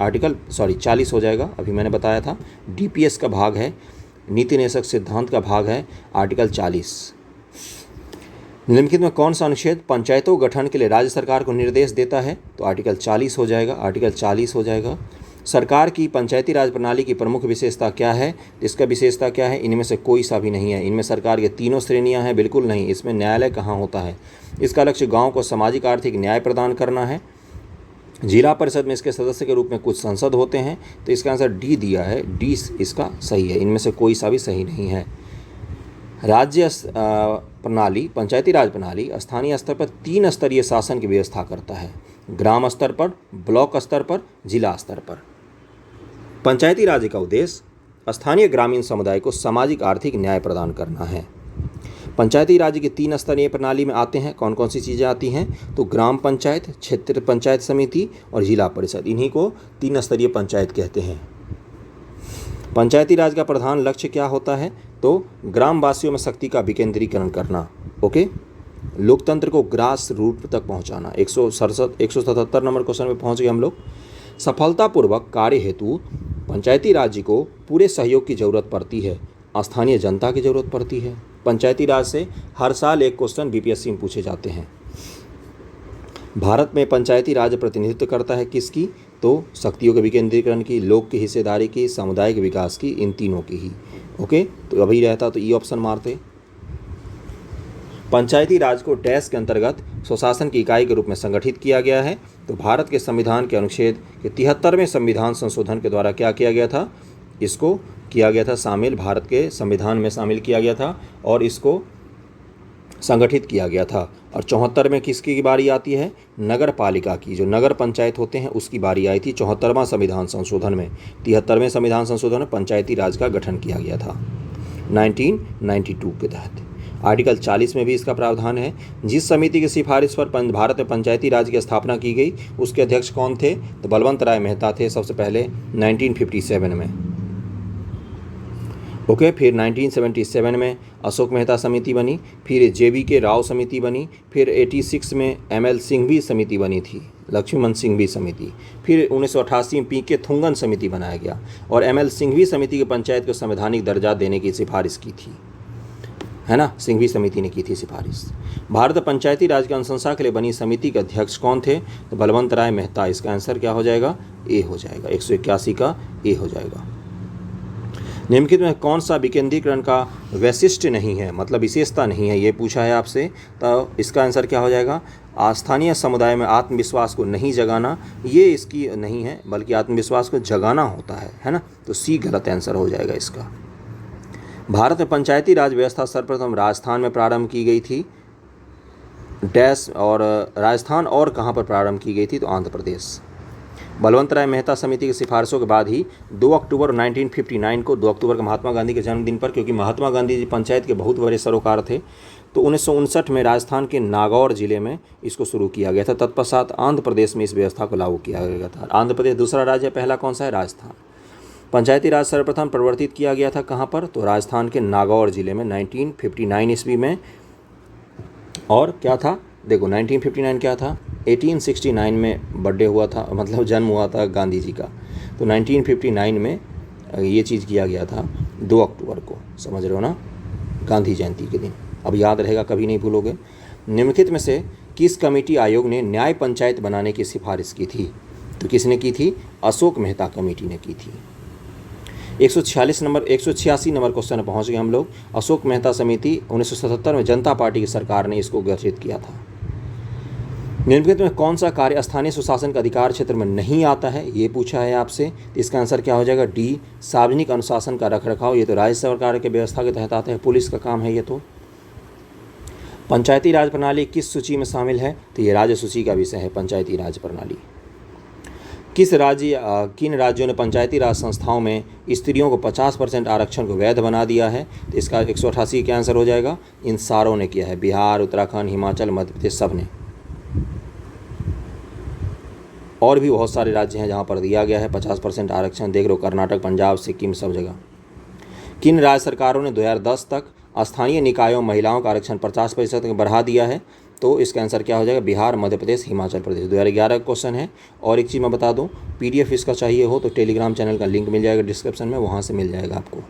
40 हो जाएगा। अभी मैंने बताया था डीपीएस का भाग है, नीति निदेशक सिद्धांत का भाग है आर्टिकल 40। निम्नलिखित में कौन सा अनुच्छेद पंचायतों गठन के लिए राज्य सरकार को निर्देश देता है? तो आर्टिकल 40 हो जाएगा। आर्टिकल 40 हो जाएगा। सरकार की पंचायती राज प्रणाली की प्रमुख विशेषता क्या है? इसका विशेषता क्या है? इनमें से कोई सा भी नहीं है। इनमें सरकार के तीनों श्रेणियां हैं, बिल्कुल नहीं। इसमें न्यायालय कहाँ होता है? इसका लक्ष्य गांव को सामाजिक आर्थिक न्याय प्रदान करना है। जिला परिषद में इसके सदस्य के रूप में कुछ सांसद होते हैं। तो इसका आंसर डी दिया है, डी इसका सही है। इनमें से कोई सा भी सही नहीं है। राज्य प्रणाली, पंचायती राज प्रणाली स्थानीय स्तर पर 3 स्तरीय शासन की व्यवस्था करता है। ग्राम स्तर पर, ब्लॉक स्तर पर, जिला स्तर पर। पंचायती राज का उद्देश्य स्थानीय ग्रामीण समुदाय को सामाजिक आर्थिक न्याय प्रदान करना है। पंचायती राज की 3 स्तरीय प्रणाली में आते हैं कौन कौन सी चीज़ें आती हैं? तो ग्राम पंचायत, क्षेत्र पंचायत समिति और जिला परिषद, इन्हीं को 3 स्तरीय पंचायत कहते हैं। पंचायती राज का प्रधान लक्ष्य क्या होता है? तो ग्रामवासियों में शक्ति का विकेंद्रीकरण करना। ओके, लोकतंत्र को ग्रास रूट तक पहुंचाना। 177 नंबर क्वेश्चन में पहुंच गए हम लोग। सफलतापूर्वक कार्य हेतु पंचायती राज को पूरे सहयोग की जरूरत पड़ती है, स्थानीय जनता की जरूरत पड़ती है। पंचायती राज से हर साल एक क्वेश्चन बीपीएससी में पूछे जाते हैं। भारत में पंचायती राज प्रतिनिधित्व करता है किसकी? तो शक्तियों के विकेंद्रीकरण की, लोक की हिस्सेदारी की, सामुदायिक विकास की, इन तीनों की ही। ओके, तो अभी रहता तो ई ऑप्शन मारते। पंचायती राज को डैश के अंतर्गत स्वशासन की इकाई के रूप में संगठित किया गया है। तो भारत के संविधान के अनुच्छेद के 73वें संविधान संशोधन के द्वारा क्या किया गया था? इसको किया गया था शामिल, भारत के संविधान में शामिल किया गया था और इसको संगठित किया गया था। और 74 में किसकी बारी आती है? नगर पालिका की, जो नगर पंचायत होते हैं उसकी बारी आई थी 74वां संविधान संशोधन में। 73वें संविधान संशोधन में पंचायती राज का गठन किया गया था 1992 के तहत। आर्टिकल 40 में भी इसका प्रावधान है। जिस समिति की सिफारिश पर भारत में पंचायती राज की स्थापना की गई उसके अध्यक्ष कौन थे? तो बलवंत राय मेहता थे सबसे पहले 1957 में। ओके, फिर 1977 में अशोक मेहता समिति बनी, फिर JV.K. राव समिति बनी, फिर 86 में ML सिंघवी समिति बनी थी, लक्ष्मण सिंघवी समिति। फिर 1988 में PK थुंगन समिति बनाया गया और ML सिंघवी समिति की पंचायत को संवैधानिक दर्जा देने की सिफारिश की थी, है ना, सिंघवी समिति ने की थी सिफारिश। भारत पंचायती राज की अनुशंसा के लिए बनी समिति के अध्यक्ष कौन थे? तो बलवंत राय मेहता। इसका आंसर क्या हो जाएगा? ए हो जाएगा। 181 का ए हो जाएगा। निम्नलिखित में कौन सा विकेंद्रीकरण का वैशिष्ट्य नहीं है, मतलब विशेषता नहीं है, ये पूछा है आपसे। तो इसका आंसर क्या हो जाएगा? स्थानीय समुदाय में आत्मविश्वास को नहीं जगाना, ये इसकी नहीं है, बल्कि आत्मविश्वास को जगाना होता है ना। तो सी गलत आंसर हो जाएगा इसका। भारत में पंचायती राज व्यवस्था सर्वप्रथम राजस्थान में प्रारंभ की गई थी डैश, और राजस्थान और कहाँ पर प्रारंभ की गई थी? तो आंध्र प्रदेश। बलवंत राय मेहता समिति की सिफारिशों के बाद ही 2 अक्टूबर 1959 को, 2 अक्टूबर का महात्मा गांधी के जन्मदिन पर, क्योंकि महात्मा गांधी जी पंचायत के बहुत बड़े सरोकार थे, तो 1959 में राजस्थान के नागौर जिले में इसको शुरू किया गया था। तत्पश्चात आंध्र प्रदेश में इस व्यवस्था को लागू किया गया था। आंध्र प्रदेश दूसरा राज्य, पहला कौन सा है? राजस्थान। पंचायती राज सर्वप्रथम प्रवर्तित किया गया था कहाँ पर? तो राजस्थान के नागौर जिले में 1959 ईस्वी में। और क्या था? देखो 1959 क्या था? 1869 में बर्थडे हुआ था, मतलब जन्म हुआ था गांधी जी का। तो 1959 में ये चीज़ किया गया था 2 अक्टूबर को, समझ रहे हो ना, गांधी जयंती के दिन। अब याद रहेगा, कभी नहीं भूलोगे। निम्नलिखित में से किस कमेटी आयोग ने न्याय पंचायत बनाने की सिफारिश की थी? तो किसने की थी? अशोक मेहता कमेटी ने की थी। 186 नंबर क्वेश्चन पहुंच गए हम लोग। अशोक मेहता समिति 1977 में जनता पार्टी की सरकार ने इसको गठित किया था। निम्नलिखित में कौन सा कार्य स्थानीय सुशासन का अधिकार क्षेत्र में नहीं आता है, ये पूछा है आपसे। तो इसका आंसर क्या हो जाएगा? डी, सार्वजनिक अनुशासन का रखरखाव। ये तो राज्य सरकार के व्यवस्था के तहत आता है, पुलिस का काम है ये तो। पंचायती राज प्रणाली किस सूची में शामिल है? तो ये राज्य सूची का विषय है, पंचायती राज प्रणाली। किन राज्यों ने पंचायती राज संस्थाओं में स्त्रियों को 50% आरक्षण को वैध बना दिया है? तो इसका 188 का आंसर हो जाएगा। इन सारों ने किया है, बिहार, उत्तराखंड, हिमाचल, मध्य प्रदेश, सब ने। और भी बहुत सारे राज्य हैं जहां पर दिया गया है 50% आरक्षण, देख लो, कर्नाटक, पंजाब, सिक्किम, सब जगह। किन राज्य सरकारों ने 2010 तक स्थानीय निकायों महिलाओं का आरक्षण 50% तक बढ़ा दिया है? तो इसका आंसर क्या हो जाएगा? बिहार, मध्य प्रदेश, हिमाचल प्रदेश। 2011 का क्वेश्चन है। और एक चीज़ मैं बता दूं, PDF इसका चाहिए हो तो टेलीग्राम चैनल का लिंक मिल जाएगा डिस्क्रिप्शन में, वहाँ से मिल जाएगा आपको।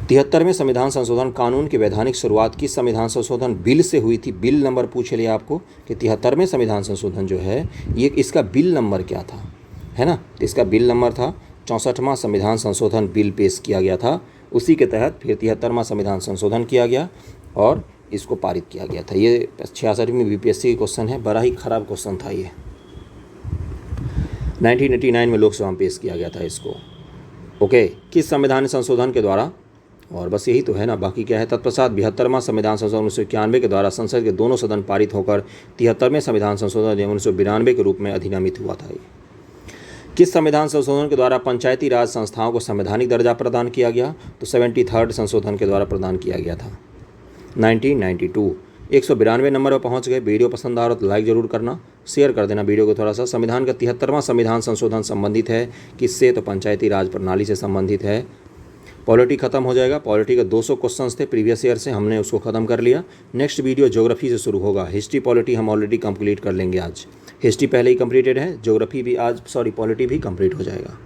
73वें संविधान संशोधन कानून की वैधानिक शुरुआत किस संविधान संशोधन बिल से हुई थी? बिल नंबर पूछ लिया आपको कि 73वें संविधान संशोधन जो है ये इसका बिल नंबर क्या था, है ना? तो इसका बिल नंबर था 64वां संविधान संशोधन बिल पेश किया गया था। उसी के तहत फिर 73वां संविधान संशोधन किया गया और इसको पारित किया गया था। ये 66वीं BPSC का क्वेश्चन है, बड़ा ही खराब क्वेश्चन था ये। 1989 में लोकसभा में पेश किया गया था इसको। ओके, किस संविधान संशोधन के द्वारा, और बस यही तो है ना, बाकी क्या है? तत्पश्चात 72वां संविधान संशोधन 1991 के द्वारा संसद के दोनों सदन पारित होकर 73वें संविधान संशोधन 1992 के रूप में अधिनियमित हुआ था। किस संविधान संशोधन के द्वारा पंचायती राज संस्थाओं को संवैधानिक दर्जा प्रदान किया गया? तो 73rd संशोधन के द्वारा प्रदान किया गया था 1992। 192 नंबर पर पहुंच गए। वीडियो पसंद आ रहा तो लाइक जरूर करना, शेयर कर देना वीडियो को थोड़ा सा। संविधान का 73वां संविधान संशोधन संबंधित है किससे? तो पंचायती राज प्रणाली से संबंधित है। पॉलिटी खत्म हो जाएगा। पॉलिटी के 200 क्वेश्चन्स थे प्रीवियस ईयर से, हमने उसको ख़त्म कर लिया। नेक्स्ट वीडियो ज्योग्राफी से शुरू होगा। हिस्ट्री पॉलिटी हम ऑलरेडी कंप्लीट कर लेंगे आज। हिस्ट्री पहले ही कंप्लीटेड है, ज्योग्राफी भी आज पॉलिटी भी कंप्लीट हो जाएगा।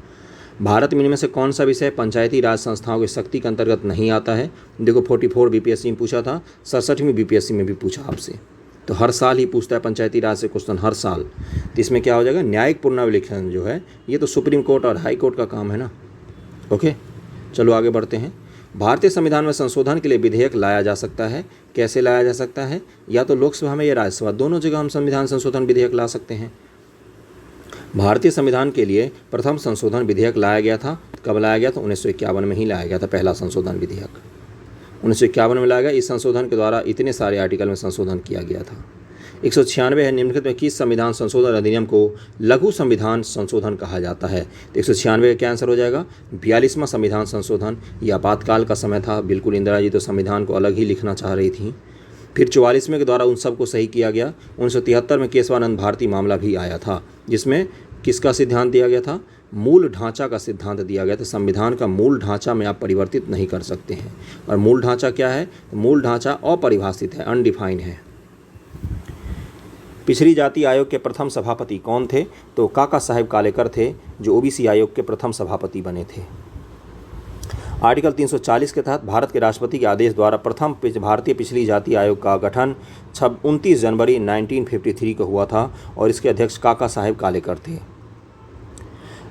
भारत में इनमें से कौन सा विषय पंचायती राज संस्थाओं की शक्ति के अंतर्गत नहीं आता है? देखो 44 BPSC में पूछा था, 67वीं BPSC में भी पूछा आपसे। तो हर साल ही पूछता है पंचायती राज से क्वेश्चन, हर साल। तो इसमें क्या हो जाएगा? न्यायिक पुनर्विलेखन जो है ये तो सुप्रीम कोर्ट और हाई कोर्ट का काम है ना। ओके, चलो आगे बढ़ते हैं। भारतीय संविधान में संशोधन के लिए विधेयक लाया जा सकता है। कैसे लाया जा सकता है? या तो लोकसभा में या राज्यसभा, दोनों जगह हम संविधान संशोधन विधेयक ला सकते हैं। भारतीय संविधान के लिए प्रथम संशोधन विधेयक लाया गया था। कब लाया गया था? 1951 में ही लाया गया था पहला संशोधन विधेयक। 1951 में लाया गया। इस संशोधन के द्वारा इतने सारे आर्टिकल में संशोधन किया गया था। 196 है। निम्नलिखित में किस संविधान संशोधन अधिनियम को लघु संविधान संशोधन कहा जाता है? तो 196 का क्या आंसर हो जाएगा? 42वां संविधान संशोधन। ये आपातकाल का समय था, बिल्कुल इंदिरा जी तो संविधान को अलग ही लिखना चाह रही थी। फिर 44वें के द्वारा उन सबको सही किया गया। 1973 में केशवानंद भारती मामला भी आया था, जिसमें किसका सिद्धांत दिया गया था? मूल ढांचा का सिद्धांत दिया गया था। संविधान का मूल ढांचा में आप परिवर्तित नहीं कर सकते हैं। और मूल ढांचा क्या है? मूल ढांचा अपरिभाषित है, अनडिफाइंड है। पिछड़ी जाति आयोग के प्रथम सभापति कौन थे? तो काका साहेब कालेकर थे, जो OBC आयोग के प्रथम सभापति बने थे। आर्टिकल 340 के तहत भारत के राष्ट्रपति के आदेश द्वारा प्रथम भारतीय पिछड़ी जाति आयोग का गठन 29 जनवरी 1953 को हुआ था और इसके अध्यक्ष काका साहेब कालेकर थे।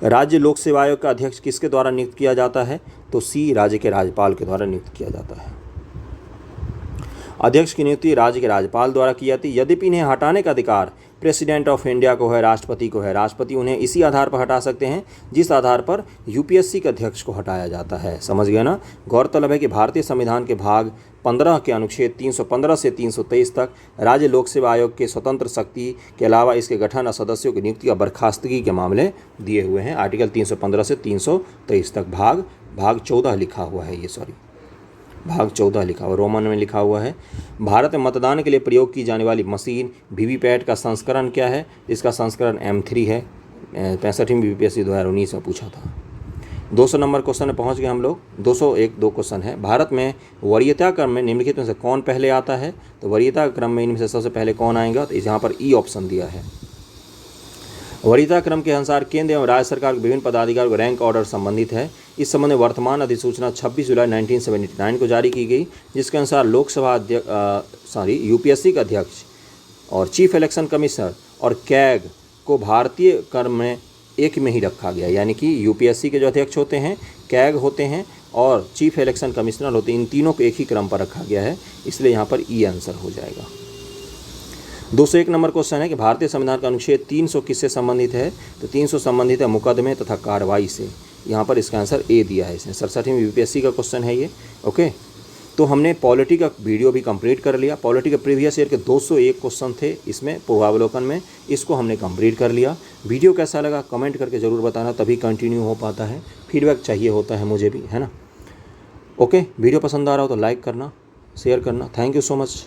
राज्य लोक सेवा आयोग का अध्यक्ष किसके द्वारा नियुक्त किया जाता है? तो C, राज्य के राज्यपाल के द्वारा नियुक्त किया जाता है। अध्यक्ष की नियुक्ति राज्य के राज्यपाल द्वारा की जाती है। यद्यपि इन्हें हटाने का अधिकार प्रेसिडेंट ऑफ इंडिया को है, राष्ट्रपति को है। राष्ट्रपति उन्हें इसी आधार पर हटा सकते हैं जिस आधार पर UPSC के अध्यक्ष को हटाया जाता है। समझ गए ना? गौरतलब है कि भारतीय संविधान के भाग 15 के अनुच्छेद 315 से 323 तक राज्य लोक सेवा आयोग के स्वतंत्र शक्ति के अलावा इसके गठन और सदस्यों की नियुक्ति या बर्खास्तगी के मामले दिए हुए हैं। आर्टिकल 315 से 323 तक भाग 14 लिखा हुआ है, भाग 14 लिखा हुआ, रोमन में लिखा हुआ है। भारत में मतदान के लिए प्रयोग की जाने वाली मशीन VVPAT का संस्करण क्या है? इसका संस्करण M3 है। 65वीं BPSC 2019 में पूछा था। 200 नंबर क्वेश्चन में पहुंच गए हम लोग। 201 क्वेश्चन है। भारत में वरीयता क्रम में निम्नलिखित में से कौन पहले आता है? तो वरीयता क्रम में इनमें से सबसे पहले कौन आएगा? तो यहाँ पर E ऑप्शन दिया है। वरीयता क्रम के अनुसार केंद्र एवं राज्य सरकार के विभिन्न पदाधिकारियों को रैंक ऑर्डर संबंधित है। इस संबंध में वर्तमान अधिसूचना 26 जुलाई 1979 को जारी की गई, जिसके अनुसार लोकसभा यूपीएससी के अध्यक्ष और चीफ इलेक्शन कमिश्नर और कैग को भारतीय क्रम में एक में ही रखा गया, यानी कि यूपीएससी के जो अध्यक्ष होते हैं, कैग होते हैं और चीफ इलेक्शन कमिश्नर होते हैं, इन तीनों को एक ही क्रम पर रखा गया है, इसलिए यहाँ पर ई आंसर हो जाएगा। 201 नंबर क्वेश्चन है कि भारतीय संविधान का अनुच्छेद 300 किससे संबंधित है? तो 300 संबंधित है मुकदमे तथा कार्रवाई से। यहाँ पर इसका आंसर ए दिया है इसने। 67वीं यूपीएससी का क्वेश्चन है ये। ओके, तो हमने पॉलिटी का वीडियो भी कंप्लीट कर लिया। पॉलिटी के प्रीवियस ईयर के 201 क्वेश्चन थे इसमें पूर्वावलोकन में, इसको हमने कंप्लीट कर लिया। वीडियो कैसा लगा कमेंट करके ज़रूर बताना, तभी कंटिन्यू हो पाता है। फीडबैक चाहिए होता है मुझे भी, है ना। ओके, वीडियो पसंद आ रहा हो तो लाइक करना, शेयर करना। Thank you so much.